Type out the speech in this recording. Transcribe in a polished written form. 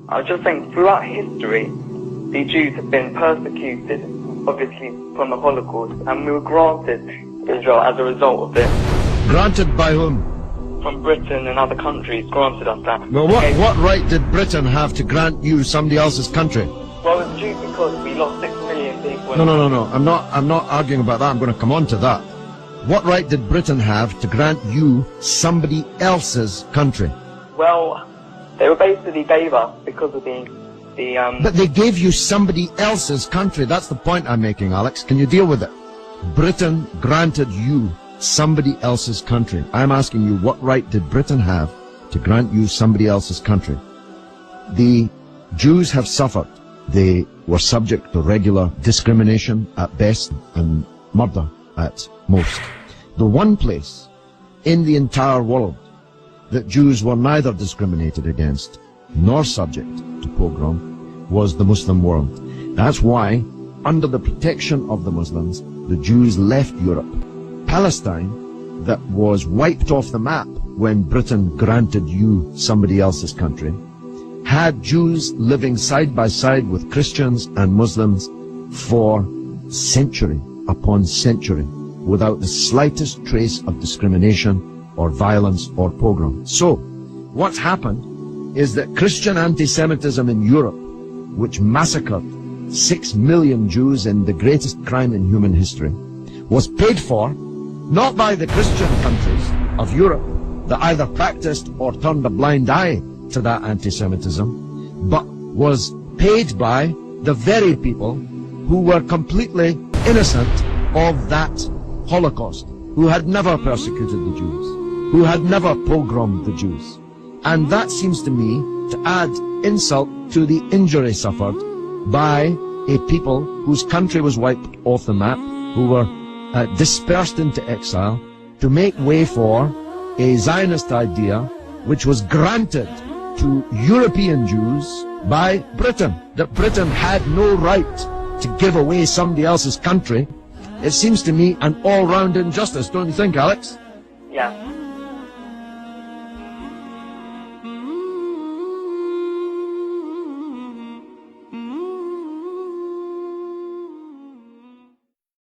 I was just saying, throughout history, the Jews have been persecuted, obviously, from the Holocaust, and we were granted Israel as a result of this. Granted by whom? From Britain and other countries granted us that. Well, what right did Britain have to grant you somebody else's country? Well, it's due because we lost 6 million people. No. I'm not arguing about that. I'm going to come on to that. What right did Britain have to grant you somebody else's country? Well, they were basically gave us because of the But they gave you somebody else's country. That's the point I'm making, Alex. Can you deal with it? Britain granted you somebody else's country. I'm asking you, what right did Britain have to grant you somebody else's country? The Jews have suffered. They were subject to regular discrimination at best and murder at most. The one place in the entire world that Jews were neither discriminated against nor subject to pogrom was the Muslim world. That's why, under the protection of the Muslims, the Jews left Europe. Palestine, that was wiped off the map when Britain granted you somebody else's country, had Jews living side by side with Christians and Muslims for century upon century without the slightest trace of discrimination or violence or pogrom. So, what's happened is that Christian anti-Semitism in Europe, which massacred 6 million Jews in the greatest crime in human history, was paid for not by the Christian countries of Europe that either practiced or turned a blind eye to that anti-Semitism, but was paid by the very people who were completely innocent of that Holocaust, who had never persecuted the Jews, who had never pogromed the Jews. And that seems to me to add insult to the injury suffered by a people whose country was wiped off the map, who were dispersed into exile, to make way for a Zionist idea which was granted to European Jews by Britain, that Britain had no right to give away somebody else's country. It seems to me an all-round injustice, don't you think, Alex? Yeah.